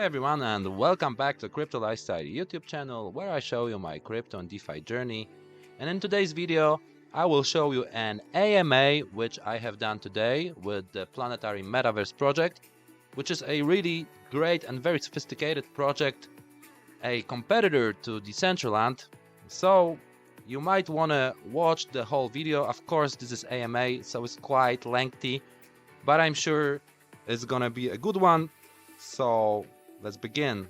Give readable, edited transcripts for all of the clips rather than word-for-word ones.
Hey everyone, and welcome back to Crypto Lifestyle YouTube channel, where I show you my crypto and DeFi journey. And in today's video, I will show you an AMA which I have done today with the Planetary Metaverse project, which is a really great and very sophisticated project, a competitor to Decentraland. So you might want to watch the whole video. Of course, this is AMA, so it's quite lengthy, but I'm sure it's gonna be a good one. So let's begin.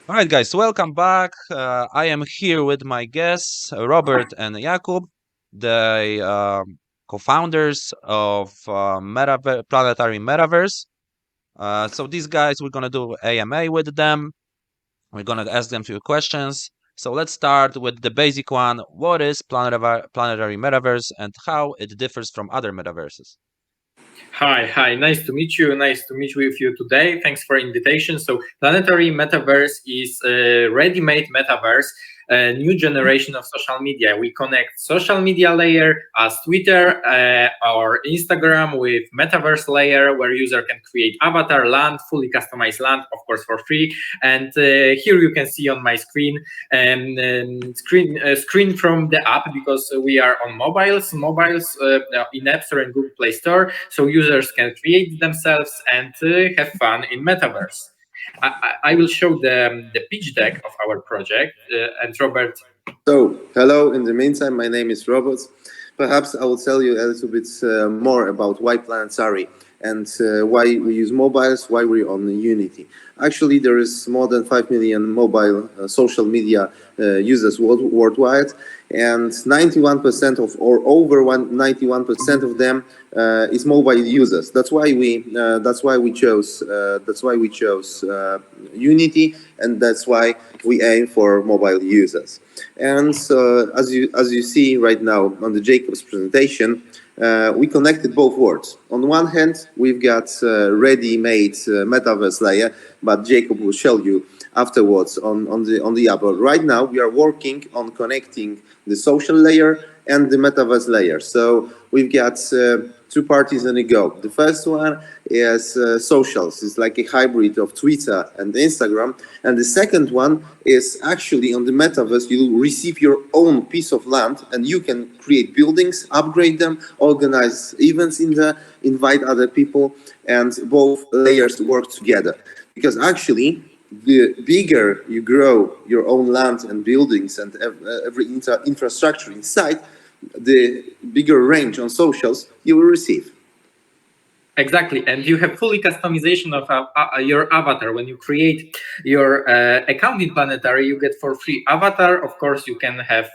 All right, guys, welcome back. I am here with my guests, Robert and Jakub, the co-founders of Planetary Metaverse. So these guys, we're gonna do AMA with them. We're gonna ask them a few questions. So let's start with the basic one. What is Planetary Metaverse and how it differs from other metaverses? Hi, nice to meet you. Nice to meet with you today. Thanks for invitation. So, Planetary Metaverse is a ready-made metaverse, a new generation of social media. We connect social media layer as Twitter or Instagram with Metaverse layer, where user can create avatar, land, fully customized land, of course for free. And here you can see on my screen screen from the app, because we are on mobiles in App Store and Google Play Store, so users can create themselves and have fun in Metaverse. I will show the pitch deck of our project, and Robert. So, hello. In the meantime, my name is Robert. Perhaps I will tell you a little bit more about why Planetary and why we use mobiles, why we're on Unity. Actually, there is more than 5 million mobile social media users worldwide, and 91% of, or over 91% of them is mobile users. That's why we chose Unity, and that's why we aim for mobile users. And as you see right now on the Jacob's presentation, we connected both worlds. On one hand, we've got ready-made metaverse layer, but Jacob will show you afterwards on the app. But right now, we are working on connecting the social layer and the metaverse layer. So we've got two parties in a go. The first one is socials. It's like a hybrid of Twitter and Instagram. And the second one is actually on the metaverse, you receive your own piece of land and you can create buildings, upgrade them, organize events in there, invite other people, and both layers work together. Because actually, the bigger you grow your own land and buildings and every infrastructure inside, the bigger range on socials you will receive. Exactly, and you have fully customization of your avatar. When you create your account in Planetary, you get for free avatar. Of course, you can have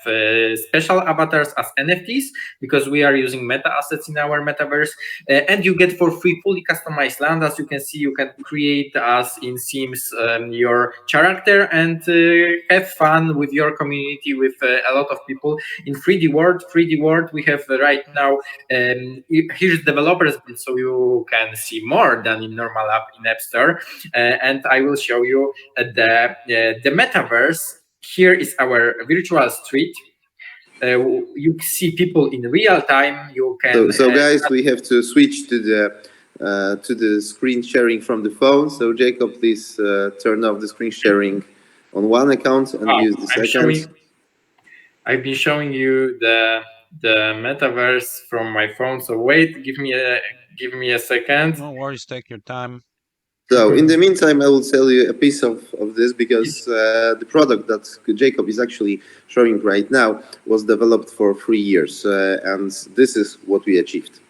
special avatars as NFTs, because we are using meta assets in our metaverse, and you get for free fully customized land. As you can see, you can create as in Sims your character and have fun with your community, with a lot of people in 3D world. 3D world, we have right now. Here's developers, so you can see more than in normal app in App Store, and I will show you the metaverse. Here is our virtual street. You see people in real time. You can. So guys, we have to switch to the screen sharing from the phone. So Jacob, please turn off the screen sharing on one account and use the second. I've been showing you the metaverse from my phone. So wait, give me a second. No worries, take your time. So in the meantime, I will tell you a piece of this, because the product that Jacob is actually showing right now was developed for 3 years, and this is what we achieved.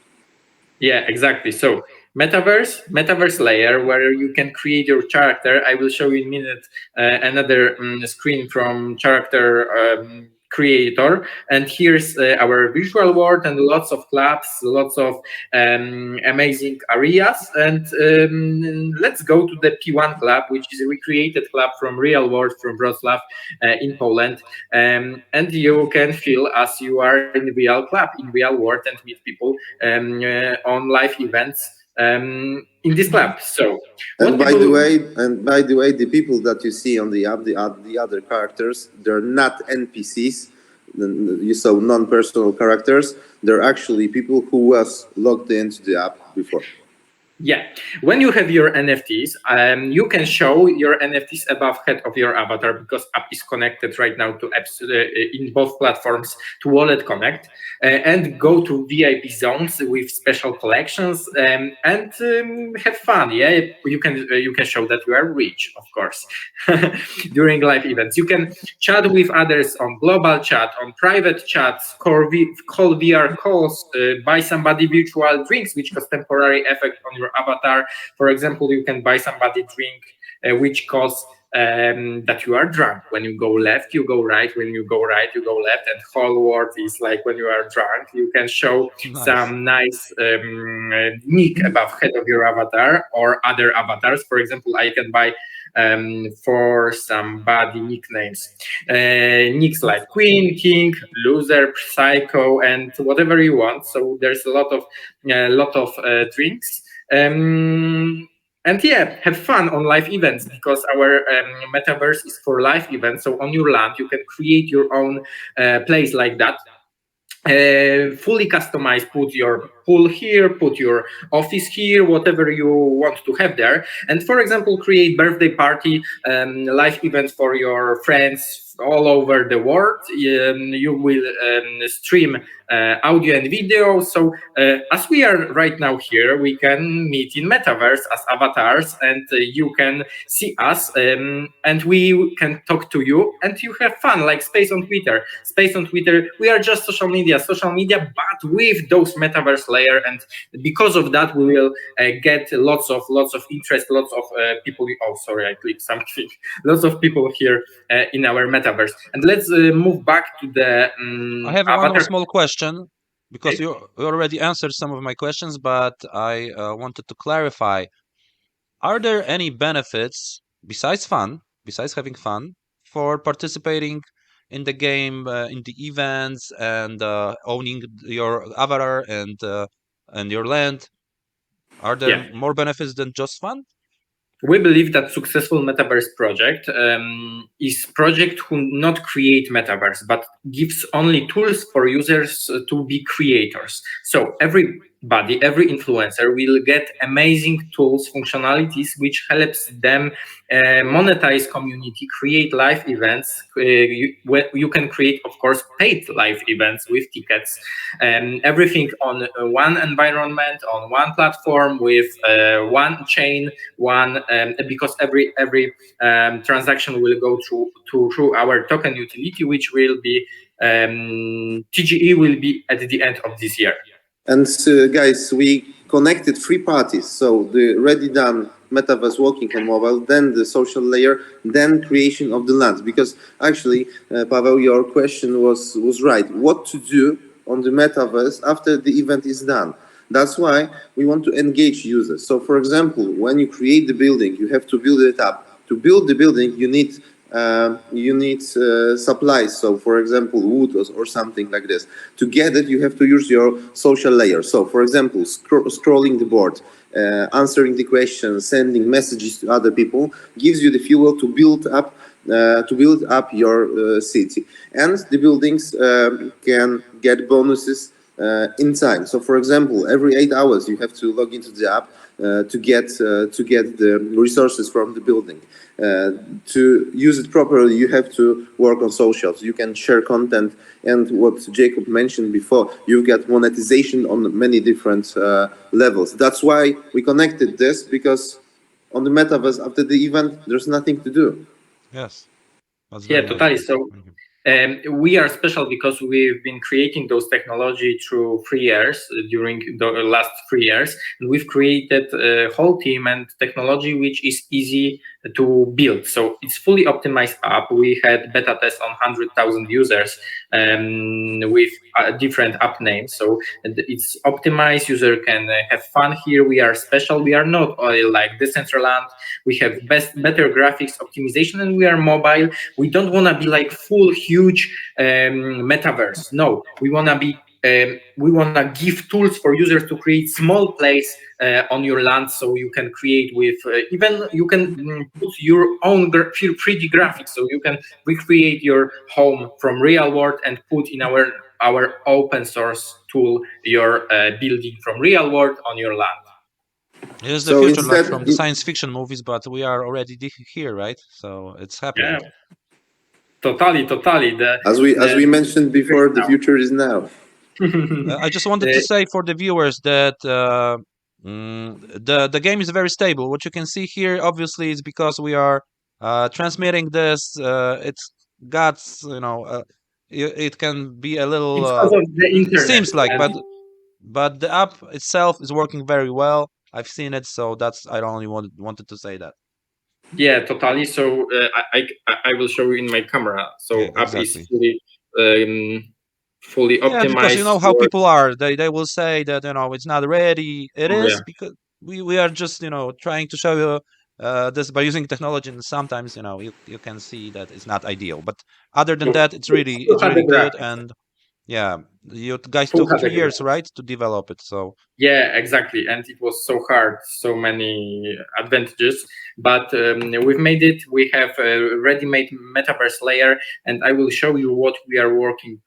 Yeah, exactly. So metaverse layer, where you can create your character. I will show you in a minute another screen from character creator, and here's our visual world and lots of clubs, lots of amazing areas. And let's go to the P1 club, which is a recreated club from real world, from Wrocław in Poland, and you can feel as you are in real club, in real world, and meet people on live events. in this club. So And by the way, the people that you see on the app, the other characters, they're not NPCs. You saw non-personal characters. They're actually people who was logged into the app before. Yeah, when you have your NFTs, you can show your NFTs above head of your avatar, because app is connected right now to apps in both platforms to Wallet Connect, and go to VIP zones with special collections, and have fun. Yeah, you can show that you are rich, of course, during live events. You can chat with others on global chat, on private chats, call VR calls, buy somebody virtual drinks, which cause temporary effect on your avatar. For example, you can buy somebody drink which cause that you are drunk. When you go left, you go right. When you go right, you go left. And whole world is like when you are drunk. You can show some nice nick above head of your avatar or other avatars. For example, I can buy for somebody nicknames, nicks like Queen, King, Loser, Psycho, and whatever you want. So there's a lot of drinks. And yeah, have fun on live events, because our metaverse is for live events. So on your land, you can create your own place like that. Fully customized, put your pool here, put your office here, whatever you want to have there. And for example, create birthday party, live events for your friends all over the world. You will stream audio and video. So as we are right now here, we can meet in Metaverse as avatars, and you can see us, and we can talk to you, and you have fun, like Space on Twitter. Space on Twitter, we are just social media, but with those Metaverse layer, and because of that, we will get lots of interest, lots of people. Oh, sorry, I clicked something. Lots of people here in our Metaverse. And let's move back to the I have avatar. one more small question, because you already answered some of my questions, but I wanted to clarify. Are there any benefits besides having fun, for participating in the game, in the events, and owning your avatar and your land? Are there more benefits than just fun? We believe that successful metaverse project is project who not create metaverse, but gives only tools for users to be creators. So everybody, every influencer will get amazing tools, functionalities, which helps them monetize community, create live events. You can create, of course, paid live events with tickets, and everything on one environment, on one platform, with one chain, because every transaction will go through our token utility, which will be TGE will be at the end of this year. And guys, we connected three parties. So the ready done metaverse working on mobile, then the social layer, then creation of the land. Because actually, Pavel, your question was right. What to do on the metaverse after the event is done? That's why we want to engage users. So for example, when you create the building, you have to build it up. To build the building, you need supplies. So for example, wood or something like this. To get it, you have to use your social layer. So for example, scrolling the board, answering the questions, sending messages to other people gives you the fuel to build up your city. And the buildings can get bonuses in time. So for example, every 8 hours you have to log into the app to get the resources from the building. To use it properly, you have to work on socials. You can share content, and what Jacob mentioned before, you get monetization on many different levels. That's why we connected this, because on the metaverse after the event, there's nothing to do. Yes, that's very totally. Nice. So we are special because we've been creating those technology through 3 years, during the last 3 years, and we've created a whole team and technology which is easy to build. So it's fully optimized app. We had beta test on 100,000 users with different app names. So it's optimized. User can have fun here. We are special. We are not like Decentraland. We have better graphics optimization, and we are mobile. We don't want to be like full huge metaverse. No, we want to be we want to give tools for users to create small place on your land, so you can create with even you can put your own 3D graphics, so you can recreate your home from real world and put in our open source tool your building from real world on your land. It is the So future, like instead, from the science fiction movies, but we are already here, right? So it's happening. Yeah, totally. as we mentioned before, the now. future is now. I just wanted to say for the viewers that the game is very stable. What you can see here, obviously, is because we are transmitting this. It's got, it can be a little. It's because of the It internet. seems like, but the app itself is working very well. I've seen it, so that's I only wanted to say that. Yeah, totally. So I will show you in my camera. So Yeah, app is exactly. fully Yeah, because you optimized know how for. people are. They will say that it's not ready. It Oh, is yeah. because we are just trying to show you this by using technology, and sometimes you can see that it's not ideal. But other than that, it's Full really HD good. graphics. And yeah, you guys Full took HD 3 years, graphics. right, to develop it. So Yeah, exactly. And it was so hard, so many advantages, but we've made it. We have a ready-made metaverse layer, and I will show you what we are working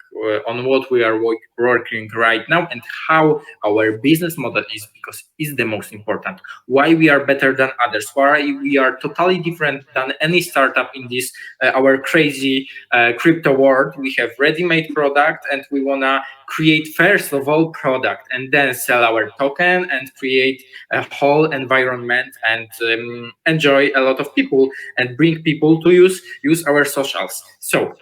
on, what we are working right now, and how our business model is, because it's the most important. Why we are better than others, why we are totally different than any startup in this our crazy crypto world. We have ready-made product, and we wanna create first of all product and then sell our token and create a whole environment and enjoy a lot of people and bring people to use our socials. So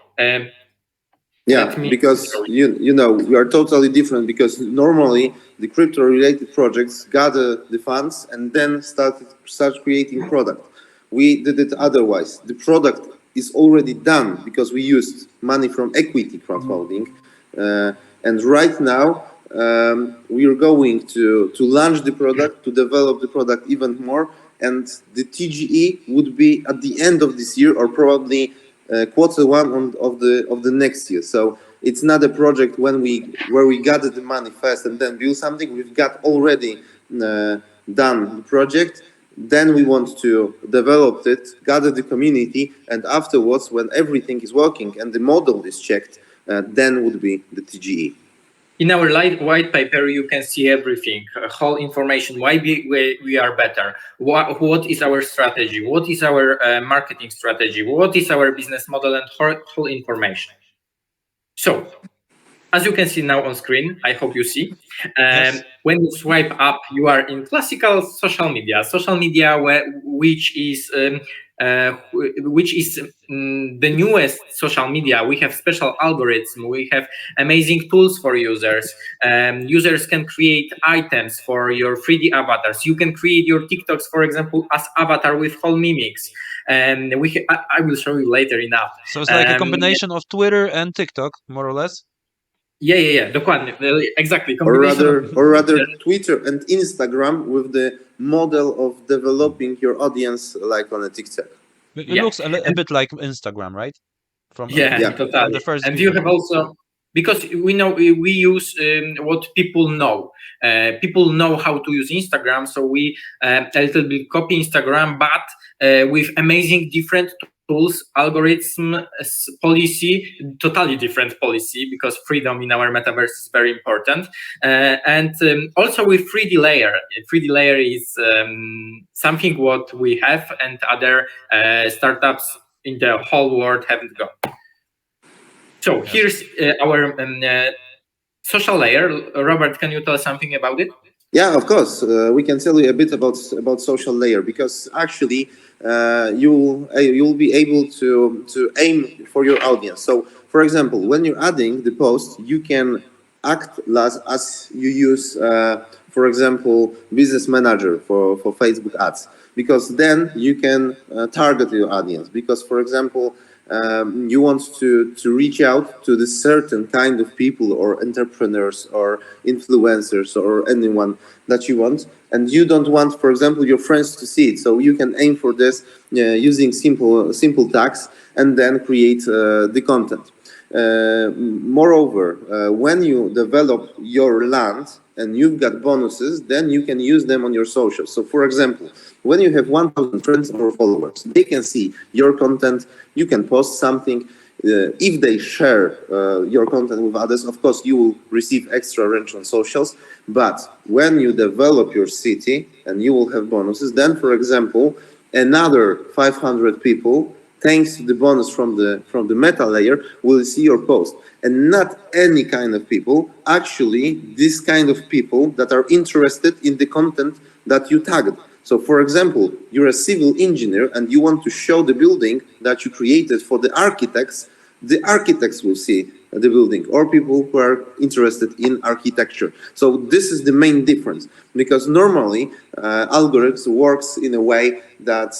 Yeah, let me because show you. you know we are totally different, because normally the crypto related projects gather the funds and then start creating product. We did it otherwise. The product is already done because we used money from equity crowdfunding, uh, and right now we are going to launch the product, to develop the product even more, and the TGE would be at the end of this year, or probably Q1 of the next year. So it's not a project where we gather the money first and then build something. We've got already done the project. Then we want to develop it, gather the community, and afterwards, when everything is working and the model is checked, then would be the TGE. In our white paper, you can see everything, whole information, why we are better, what is our strategy, what is our marketing strategy, what is our business model, and whole information. So, as you can see now on screen, I hope you see, yes. when you swipe up, you are in classical social media, which is the newest social media. We have special algorithms, we have amazing tools for users. Users can create items for your 3D avatars. You can create your TikToks, for example, as avatar with whole mimics. And I will show you later in app. So it's like a combination of Twitter and TikTok, more or less. Yeah, dokładnie, exactly. Or Combination of rather Twitter and Instagram with the model of developing your audience like on a TikTok. It yeah, looks a bit like Instagram, right? From Yeah. from totally. the first And you view. have also, because we know we use what people know. People know how to use Instagram, so we a little bit copy Instagram, but with amazing different tools, algorithm, policy, totally different policy, because freedom in our metaverse is very important. And also with 3D layer. 3D layer is something what we have and other startups in the whole world haven't got. So Yes. here's our social layer. Robert, can you tell us something about it? Yeah, of course. We can tell you a bit about social layer, because actually you'll be able to aim for your audience. So, for example, when you're adding the post, you can act as you use, for example, Business Manager for Facebook ads, because then you can target your audience. Because, for example, you want to reach out to the certain kind of people or entrepreneurs or influencers or anyone that you want, and you don't want, for example, your friends to see it. So you can aim for this using simple tags and then create the content. Moreover, when you develop your land and you've got bonuses, then you can use them on your socials. So for example, when you have 1,000 friends or followers, they can see your content, you can post something. If they share your content with others, of course, you will receive extra range on socials. But when you develop your city and you will have bonuses, then, for example, another 500 people, thanks to the bonus from the meta layer, will see your post. And not any kind of people, actually, this kind of people that are interested in the content that you tagged. So, for example, you're a civil engineer and you want to show the building that you created for the architects will see the building, or people who are interested in architecture. So this is the main difference, because normally algorithms works in a way that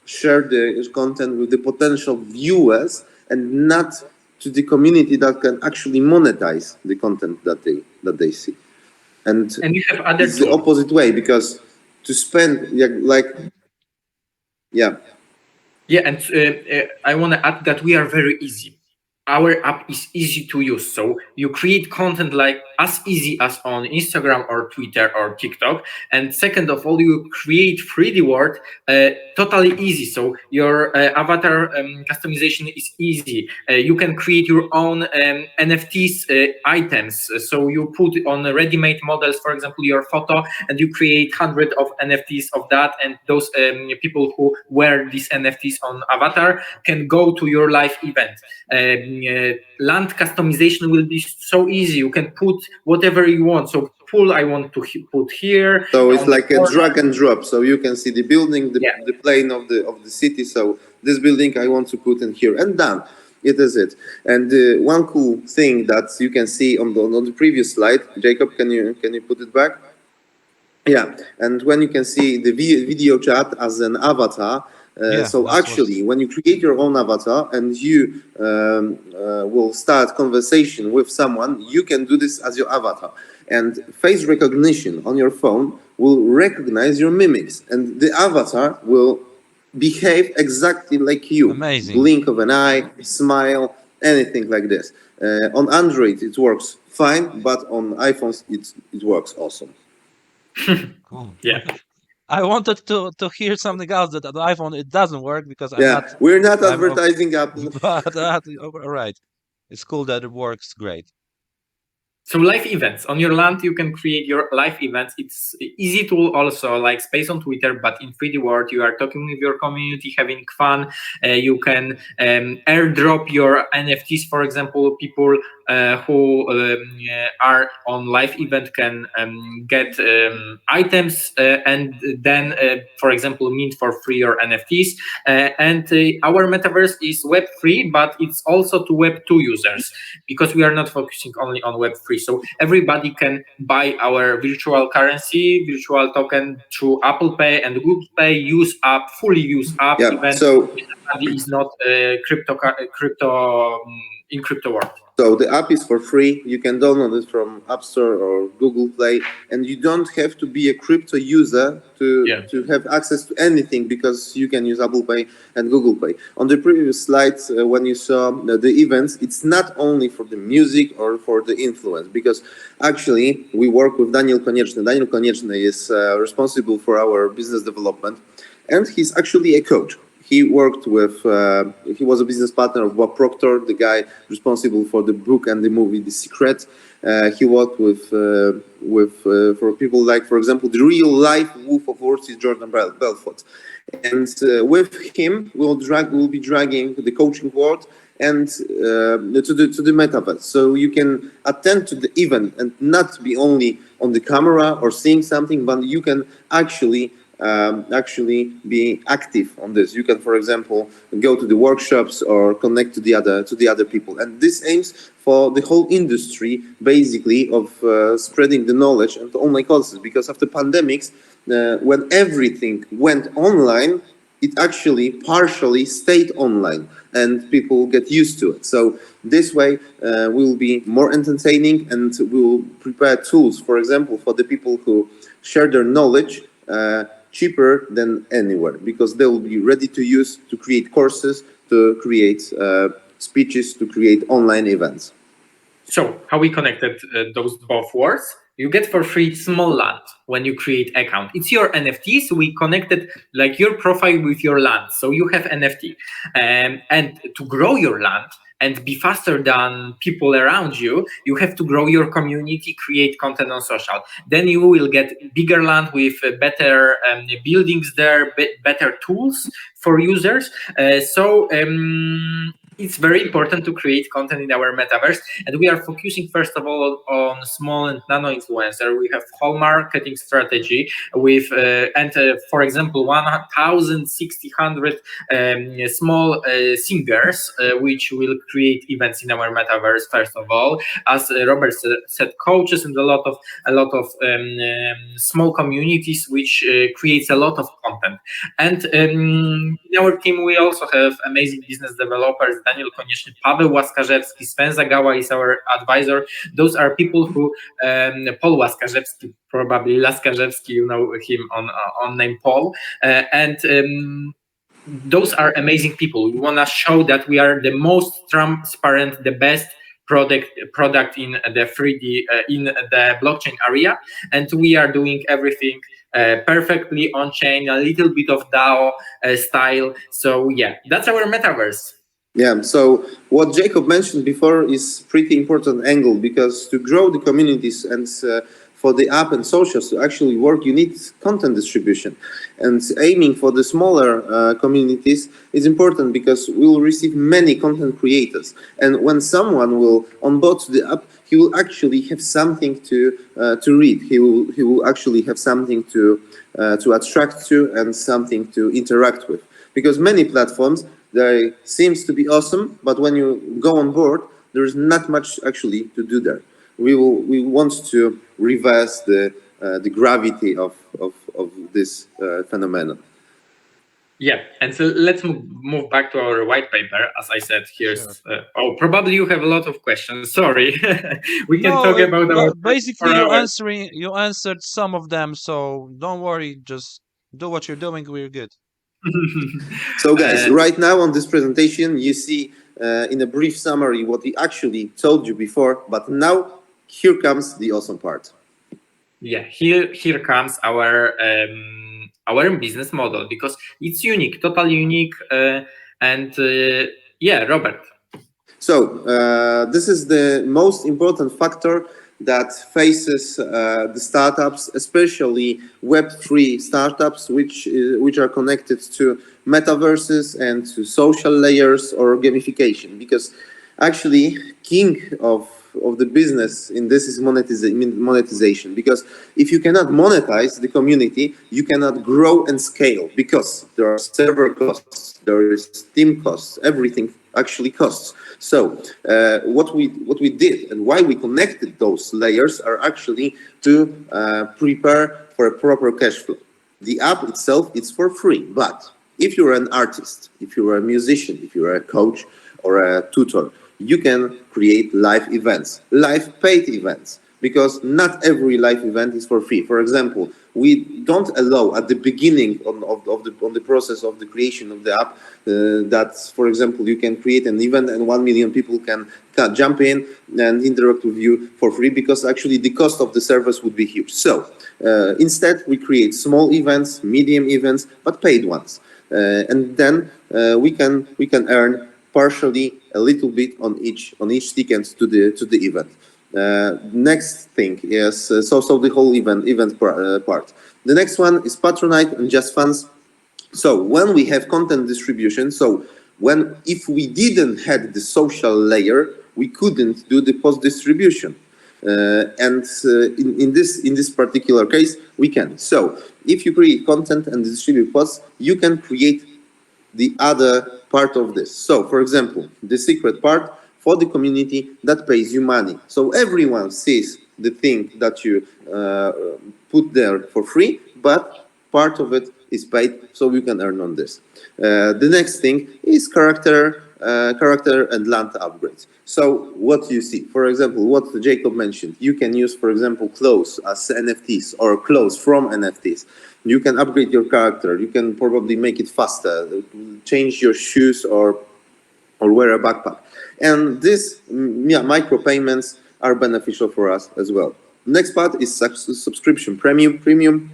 share the content with the potential viewers and not to the community that can actually monetize the content that they see. And you have other it's the opposite way, because to spend yeah, and I want to add that we are very easy. Our app is easy to use, so you create content like as easy as on Instagram or Twitter or TikTok. And second of all, you create 3D world totally easy, so your avatar customization is easy. You can create your own NFTs items, so you put on ready-made models, for example, your photo, and you create hundreds of NFTs of that, and those people who wear these NFTs on avatar can go to your live event. Land customization will be so easy. You can put whatever you want. So pool I want to put here. So it's like a drag and drop. So you can see the building, the plane of the city. So this building I want to put in here, and done. It is it. And one cool thing that you can see on the previous slide, Jacob, can you put it back? Yeah. And when you can see the video chat as an avatar. So actually, when you create your own avatar and you will start conversation with someone, you can do this as your avatar. And face recognition on your phone will recognize your mimics, and the avatar will behave exactly like you. Amazing. Blink of an eye, smile, anything like this. On Android, it works fine, but on iPhones, it works awesome. Cool. Yeah. I wanted to hear something else that on the iPhone it doesn't work because we're not advertising Apple. But all right, it's cool that it works great. So live events on your land, you can create your live events. It's easy tool also, like space on Twitter, but in 3D world, you are talking with your community, having fun. You can airdrop your NFTs, for example. People who are on live event can get items and then, for example, mint for free your NFTs. And our metaverse is Web3, but it's also to Web2 users, because we are not focusing only on Web3. So everybody can buy our virtual currency, virtual token through Apple Pay and Google Pay. Use app, fully use app. Yeah. Even so everybody is not crypto in crypto world. So the app is for free. You can download it from App Store or Google Play, and you don't have to be a crypto user to have access to anything, because you can use Apple Pay and Google Pay. On the previous slides, when you saw the events, it's not only for the music or for the influence, because actually we work with Daniel Konieczny. Daniel Konieczny is responsible for our business development, and he's actually a coach. He worked with, he was a business partner of Bob Proctor, the guy responsible for the book and the movie The Secret. He worked with for people like, for example, the real life Wolf of Wall Street, Jordan Belfort. And with him, we'll be dragging the coaching world and to the metaverse. So you can attend to the event and not be only on the camera or seeing something, but you can actually be active on this. You can, for example, go to the workshops or connect to the other people, and this aims for the whole industry, basically, of spreading the knowledge and online courses. Because after pandemics, when everything went online, it actually partially stayed online, and people get used to it. So this way, we'll be more entertaining, and we'll prepare tools, for example, for the people who share their knowledge cheaper than anywhere, because they will be ready to use, to create courses, to create speeches to create online events. So how we connected those both words? You get for free small land when you create account. It's your NFT, so we connected like your profile with your land. So you have NFT, and to grow your land and be faster than people around you, you have to grow your community, create content on social. Then you will get bigger land with better buildings there, better tools for users. It's very important to create content in our metaverse, and we are focusing first of all on small and nano influencer. We have whole marketing strategy with for example 1,600 small singers which will create events in our metaverse. First of all, as Robert said, coaches and a lot of small communities which creates a lot of content. And in our team we also have amazing business developers. Daniel Konieczny, Paweł Łaskarzewski, Sven Zagała is our advisor. Those are people who, Paul Łaskarzewski, probably Laskarzewski, you know him on name Paul, and those are amazing people. We want to show that we are the most transparent, the best product in the 3D in the blockchain area, and we are doing everything perfectly on chain, a little bit of DAO style. So yeah, that's our metaverse. Yeah, so what Jacob mentioned before is pretty important angle, because to grow the communities and for the app and socials to actually work, you need content distribution. And aiming for the smaller communities is important, because we will receive many content creators. And when someone will onboard to the app, he will actually have something to read. He will actually have something to attract to and something to interact with. Because many platforms, they seems to be awesome, but when you go on board, there is not much actually to do there. We want to reverse the gravity of this phenomenon. Yeah, and so let's move back to our white paper. As I said, here's oh, probably you have a lot of questions. Sorry, we can talk about our basically you answered some of them, so don't worry, just do what you're doing. We're good. So guys, right now on this presentation, you see in a brief summary what we actually told you before, but now here comes the awesome part. Yeah, here comes our business model, because it's unique, totally unique, and yeah, Robert. So this is the most important factor that faces the startups, especially Web3 startups, which are connected to metaverses and to social layers or gamification. Because actually, king of the business in this is monetization. Because if you cannot monetize the community, you cannot grow and scale, because there are server costs, there is team costs, everything actually costs. So what we did and why we connected those layers are actually to prepare for a proper cash flow. The app itself, it's for free, but if you're an artist, if you're a musician, if you're a coach or a tutor, you can create live events, live paid events, because not every live event is for free. For example, we don't allow at the beginning of the process of the creation of the app that, for example, you can create an event and 1 million people can jump in and interact with you for free, because actually the cost of the service would be huge. So instead, we create small events, medium events, but paid ones, and then we can earn partially a little bit on each ticket to the event. Next thing is so the whole event part. The next one is Patronite and Just Fans. So when we have content distribution, so if we didn't have the social layer, we couldn't do the post distribution. And in this particular case, we can. So if you create content and distribute posts, you can create the other part of this. So, for example, the secret part for the community that pays you money. So everyone sees the thing that you put there for free, but part of it is paid, so you can earn on this. The next thing is character and land upgrades. So what you see, for example, what Jacob mentioned, you can use, for example, clothes as NFTs or clothes from NFTs. You can upgrade your character. You can probably make it faster, change your shoes or or wear a backpack. And these micropayments are beneficial for us as well. Next part is subscription premium.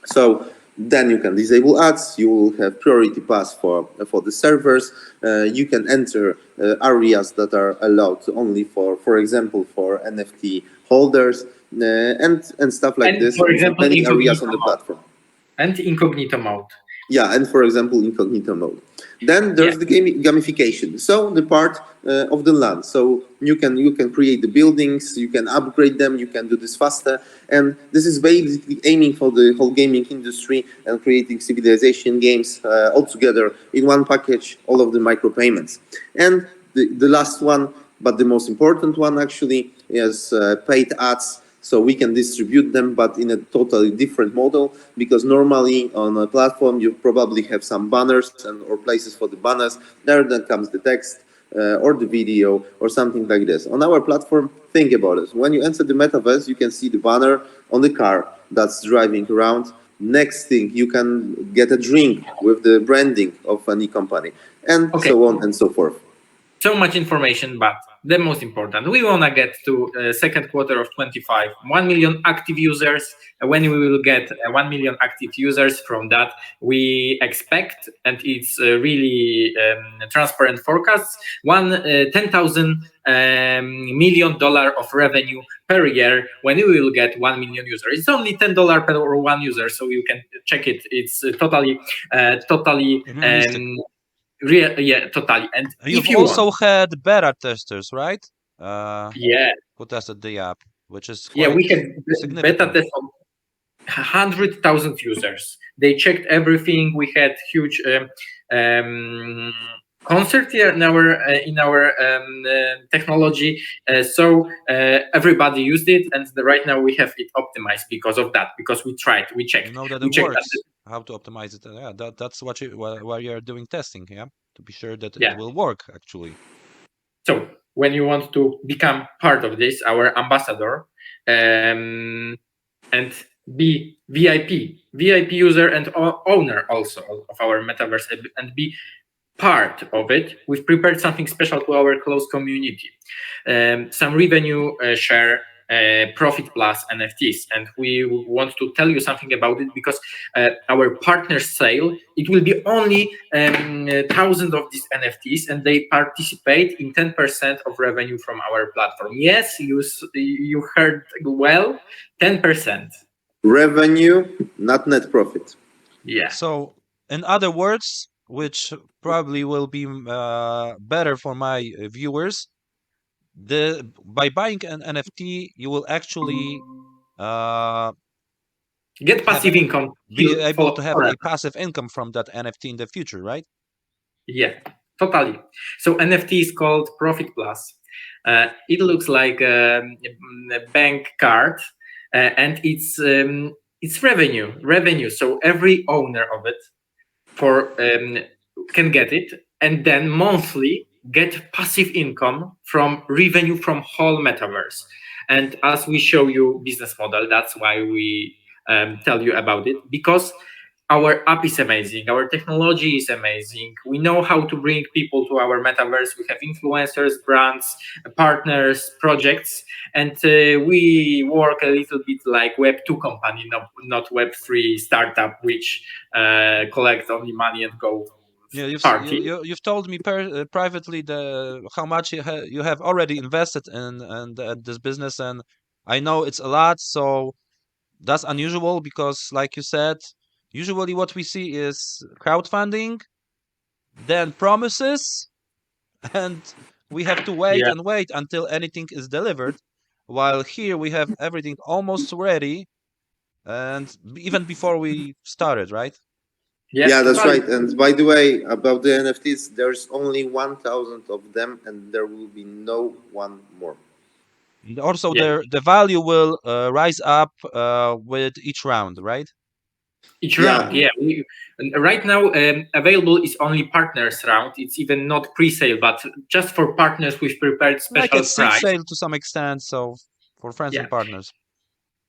So then you can disable ads. You will have priority pass for the servers. You can enter areas that are allowed only for example, for NFT holders and stuff like this. For example, many areas on the platform. And incognito mode. Yeah, and for example, incognito mode. Then there's the gamification. So the part of the land. So you can create the buildings, you can upgrade them, you can do this faster, and this is basically aiming for the whole gaming industry and creating civilization games all together in one package, all of the micropayments. And the last one, but the most important one actually, is paid ads. So we can distribute them, but in a totally different model, because normally on a platform, you probably have some banners or places for the banners. There then comes the text or the video or something like this. On our platform, think about it. When you enter the Metaverse, you can see the banner on the car that's driving around. Next thing, you can get a drink with the branding of any company, and so on and so forth. So much information, but the most important, we want to get to second quarter of 25, 1 million active users. When we will get 1 million active users, from that we expect, and it's really transparent forecasts, $10,000 million of revenue per year when we will get 1 million users. It's only $10 per one user, so you can check it. It's totally totally. And you've if you also had beta testers, right? Yeah. Who tested the app, which is quite we had significant. beta test on 100,000 users. They checked everything. We had huge concert here in our technology, so everybody used it, and right now we have it optimized because of that. Because we tried, we checked. You know that it works. How to optimize it? Yeah, that's what you're doing testing. Yeah, to be sure that it will work actually. So when you want to become part of this, our ambassador, and be VIP user and owner also of our Metaverse, and be part of it, we've prepared something special to our close community. Some revenue share, profit plus NFTs, and we want to tell you something about it, because our partner sale, it will be only thousands of these NFTs, and they participate in 10% of revenue from our platform. Yes, you heard well, 10% revenue, not net profit. Yeah. So in other words, which probably will be better for my viewers, by buying an NFT, you will actually get passive income. Be able to have a passive income from that NFT in the future, right? Yeah, totally. So NFT is called Profit Plus. It looks like a bank card, and it's revenue. So every owner of it can get it, and then monthly get passive income from revenue from whole Metaverse. And as we show you business model, that's why we tell you about it, because our app is amazing, our technology is amazing. We know how to bring people to our Metaverse. We have influencers, brands, partners, projects, and we work a little bit like Web2 company, not Web3 startup, which collect only money and go. Yeah, you've told me privately how much you have already invested in this business, and I know it's a lot. So that's unusual, because, like you said, usually what we see is crowdfunding, then promises, and we have to wait and wait until anything is delivered. While here we have everything almost ready, and even before we started, right? Yeah, that's right. And by the way, about the NFTs, there's only 1,000 of them, and there will be no one more. Also, the value will rise up with each round, right? Each round, right now, available is only partners round. It's even not pre-sale, but just for partners, we've prepared special price. Sale to some extent, so for friends and partners.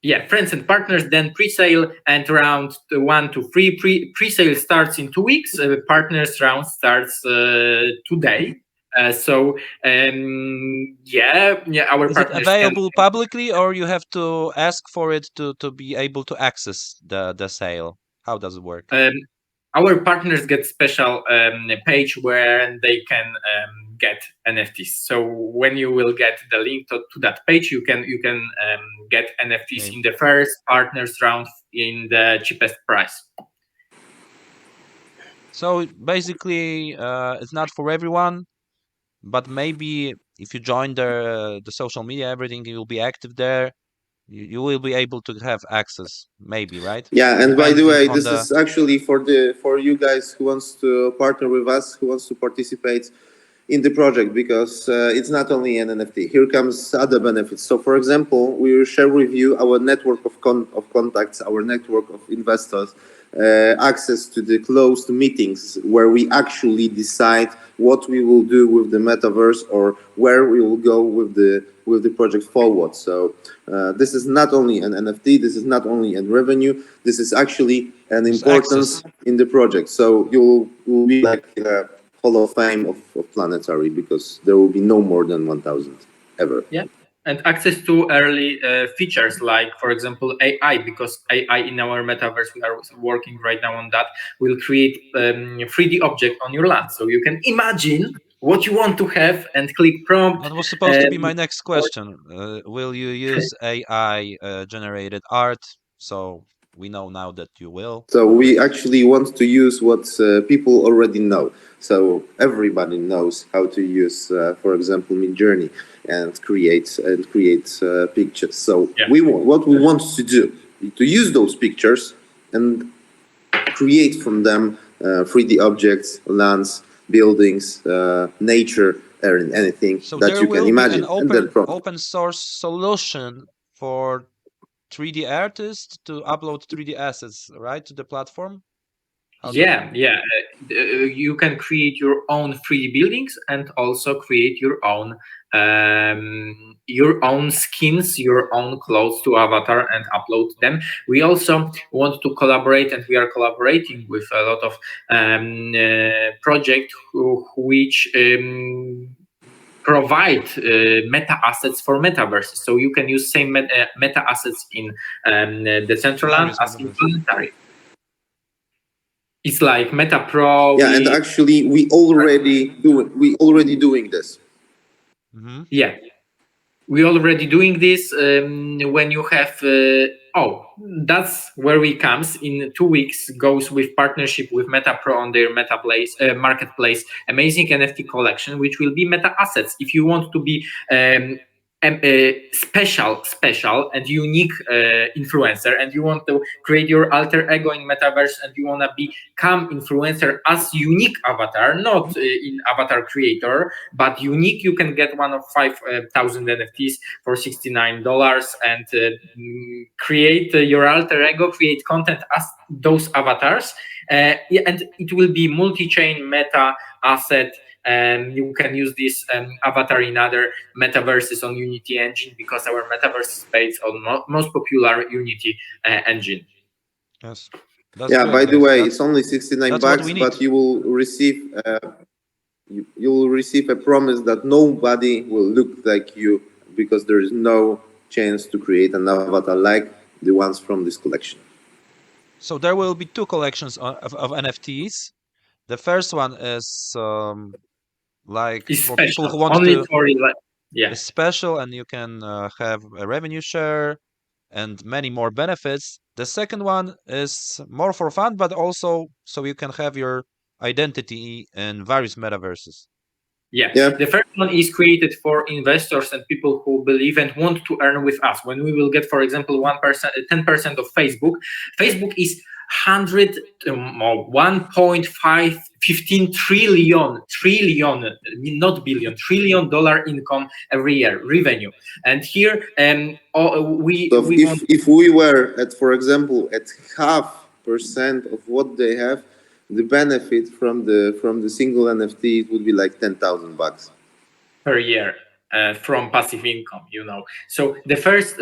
Yeah, friends and partners, then pre-sale, and round 1 to 3. Pre-sale starts in 2 weeks. Partners round starts today. Our Is it partners available publicly, or you have to ask for it to be able to access the sale? How does it work? Our partners get special page where they can get NFTs. So when you will get the link to that page, you can get NFTs in the first partners round in the cheapest price. So basically, it's not for everyone, but maybe if you join the social media, everything, you will be active there. You will be able to have access, maybe, right? Yeah, and by the Depending way, on this is actually for you guys who wants to partner with us, who wants to participate in the project, because it's not only an NFT. Here comes other benefits. So, for example, we will share with you our network of contacts, our network of investors, access to the closed meetings where we actually decide what we will do with the metaverse or where we will go with the project forward. So this is not only an NFT, this is not only a revenue, this is actually an importance in the project. So you will be like Hall of Fame of Planetary, because there will be no more than 1,000 ever. Yeah. And access to early features like, for example, AI, because AI in our metaverse, we are working right now on that, will create 3D object on your land. So you can imagine what you want to have and click prompt. That was supposed to be my next question. Will you use AI generated art? So we know now that you will. So we actually want to use what people already know. So everybody knows how to use, for example, Midjourney and create pictures. So what we want to do to use those pictures and create from them 3D objects, lands, buildings, nature, or anything So that you can imagine. There will be an open source solution for 3D artists to upload 3D assets, right, to the platform? You can create your own 3D buildings and also create your own skins, your own clothes to avatar and upload them. We also want to collaborate, and we are collaborating with a lot of projects which provide meta assets for metaverses. So you can use same meta assets in Decentraland as in Planetary. It's like Meta Pro. Yeah, and actually, we already doing this. Mm-hmm. Yeah, we already doing this. When you have that's where we comes in 2 weeks. Goes with partnership with Meta Pro on their marketplace, amazing NFT collection, which will be meta assets. If you want to be special and unique influencer, and you want to create your alter ego in metaverse, and you want to become influencer as unique avatar, not in avatar creator, but unique, you can get one of 5,000 NFTs for $69 and create your alter ego, create content as those avatars, and it will be multi-chain meta asset. And you can use this avatar in other metaverses on Unity engine, because our metaverse is based on most popular Unity engine. Yes. By the way, it's only $69, but you will receive you will receive a promise that nobody will look like you, because there is no chance to create an avatar like the ones from this collection. So there will be 2 collections of NFTs. The first one is like it's for special. People who want only to for it's special, and you can have a revenue share and many more benefits. The second one is more for fun, but also so you can have your identity in various metaverses. The first one is created for investors and people who believe and want to earn with us. When we will get, for example, 10% of Facebook is 1.15 trillion, not billion, $trillion income every year, revenue. And here, if we were at, for example, at 0.5% of what they have, the benefit from the single NFT would be like $10,000 per year. from passive income, So the first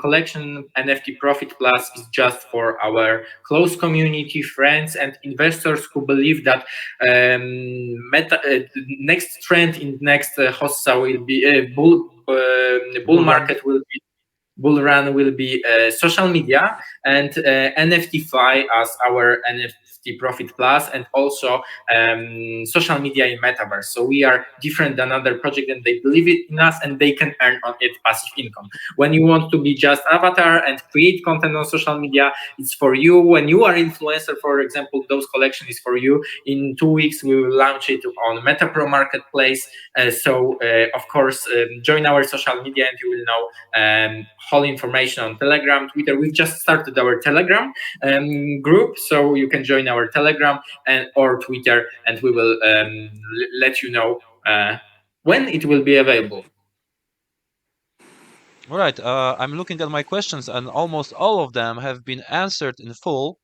collection, NFT Profit Plus, is just for our close community, friends, and investors who believe that next trend in next Hossa will be bull market will be. Bull run will be social media and NFTFi as our NFT Profit Plus, and also social media in Metaverse. So we are different than other projects, and they believe it in us, and they can earn on it passive income. When you want to be just avatar and create content on social media, it's for you. When you are influencer, for example, those collection is for you. In 2 weeks, we will launch it on MetaPro Marketplace. So of course, join our social media, and you will know whole information on Telegram, Twitter. We've just started our Telegram group, so you can join our Telegram or Twitter, and we will let you know when it will be available. All right, I'm looking at my questions, and almost all of them have been answered in full.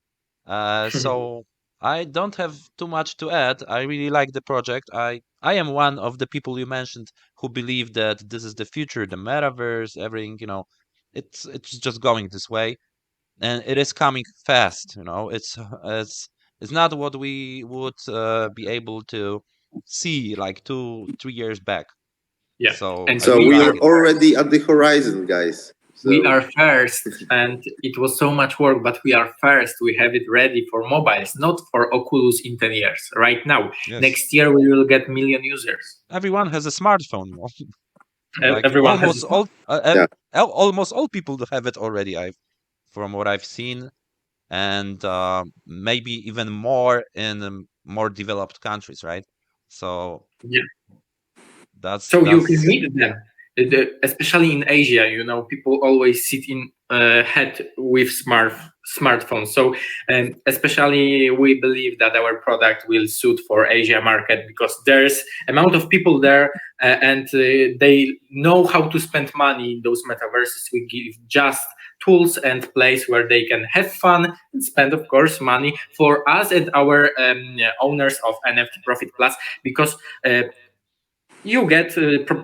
So I don't have too much to add. I really like the project. I am one of the people you mentioned who believe that this is the future, the metaverse, everything, it's just going this way, and it is coming fast, it's not what we would be able to see like 2-3 years back. Yeah. So And So we are already at the horizon, guys. So we are first, and it was so much work, but we are first. We have it ready for mobiles, not for Oculus in 10 years. Right now, yes, next year we will get million users. everyone has a smartphone. Like Everyone almost has all Yeah. almost all people have it already, from what I've seen, and maybe even more in more developed countries, right? So yeah. that's So you can meet them, especially in Asia. People always sit in head with smartphones. So especially we believe that our product will suit for Asia market, because there's amount of people there, and they know how to spend money in those metaverses. We give just tools and place where they can have fun and spend, of course, money for us and our owners of NFT Profit Plus, because you get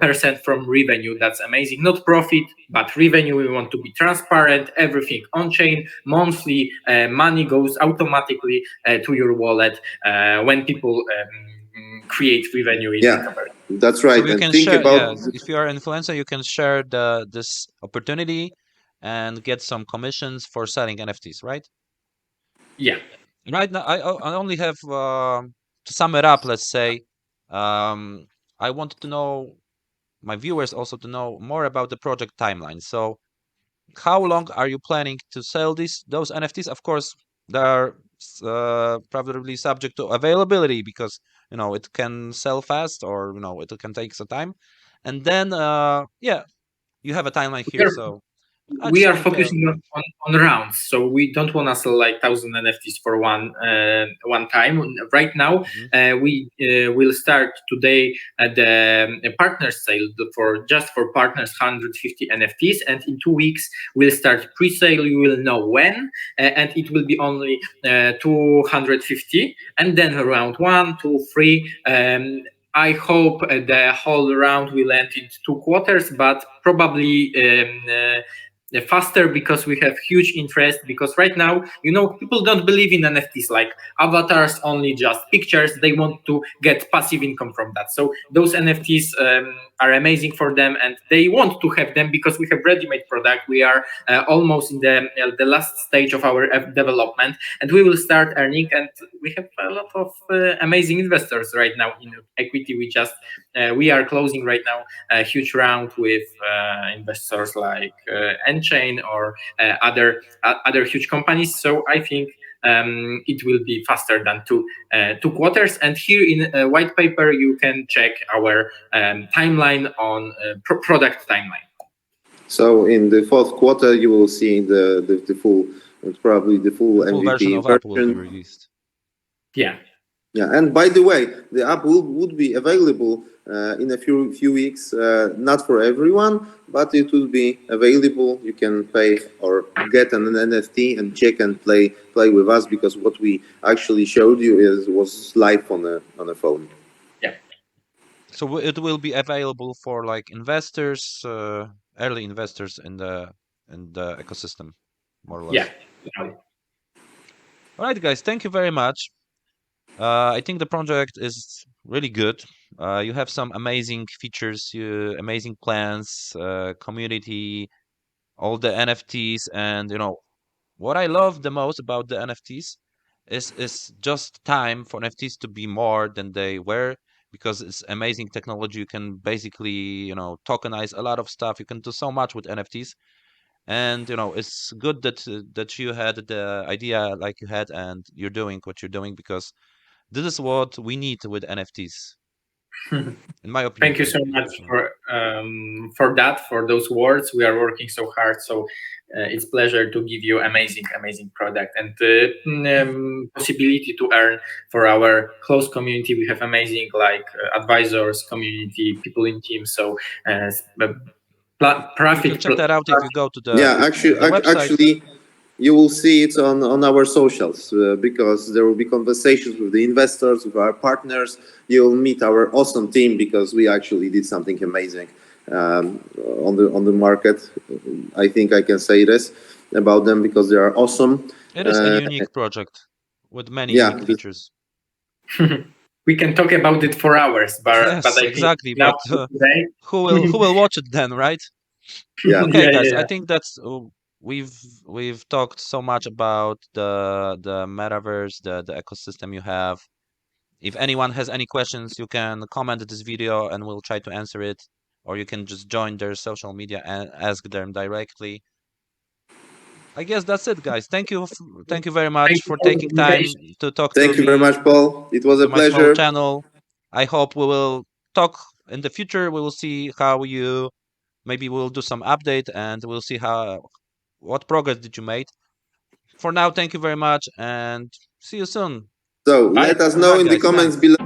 percent from revenue. That's amazing. Not profit, but revenue. We want to be transparent, everything on chain, monthly. Money goes automatically to your wallet when people create revenue in Metaverse. That's right. So you And can think share, about if you are an influencer, you can share this opportunity and get some commissions for selling NFTs, right? Yeah. Right now, I only have to sum it up. Let's say, I wanted to know, my viewers also to know more about the project timeline. So, how long are you planning to sell those NFTs? Of course, they are probably subject to availability, because it can sell fast, or it can take some time. And then yeah, you have a timeline here. So I We just are wanted to focusing on rounds, so we don't want to sell like 1,000 NFTs for one time. Right now, we will start today at the partner sale for partners 150 NFTs, and in 2 weeks we'll start pre-sale. You will know when, and it will be only 250, and then round 1, 2, 3. I hope the whole round will end in 2 quarters, but probably faster, because we have huge interest. Because right now, people don't believe in NFTs, like avatars, only just pictures. They want to get passive income from that. So those NFTs are amazing for them, and they want to have them because we have ready-made product. We are almost in the last stage of our development, and we will start earning. And we have a lot of amazing investors right now in equity. We are closing right now a huge round with investors like Chain or other huge companies. So I think it will be faster than 2 quarters. And here in a white paper, you can check our timeline on product timeline. So in the fourth quarter, you will see the full, probably the full MVP version of app will be released. Yeah. Yeah, and by the way, the app would be available in a few weeks, not for everyone, but it will be available. You can pay or get an NFT and check and play with us, because what we actually showed you was live on a phone. Yeah. So it will be available for like investors, early investors in the ecosystem, more or less. Yeah. All right, guys, thank you very much. I think the project is really good. You have some amazing features, amazing plans, community, all the NFTs, and what I love the most about the NFTs is just time for NFTs to be more than they were, because it's amazing technology. You can basically tokenize a lot of stuff. You can do so much with NFTs, and it's good that you had the idea like you had, and you're doing what you're doing, because this is what we need with NFTs, in my opinion. Thank you so much for that, for those words. We are working so hard, so it's pleasure to give you amazing product and possibility to earn for our close community. We have amazing advisors, community, people in teams. So You can check that out if you go to Yeah, the website. actually, you will see it on our socials because there will be conversations with the investors, with our partners. You'll meet our awesome team because we actually did something amazing on the market. I think I can say this about them because they are awesome. It is a unique project with many Yeah, unique features. We can talk about it for hours, but Yes, I think exactly. now But today. who will watch it then, right? yeah. Okay, guys, Yeah. I think that's we've talked so much about the metaverse, the ecosystem you have. If anyone has any questions, you can comment this video and we'll try to answer it, or you can just join their social media and ask them directly. I guess that's it, guys. Thank you very much Thank you for for the taking time invitation. to talk to Thank you very me, much, Paul. It was to a my small pleasure. channel. I hope we will talk in the future. We will see how you maybe we'll do some update and we'll see what progress did you make. For now, thank you very much and see you soon. So Bye. let us know Goodbye, in the guys. comments Thanks. below.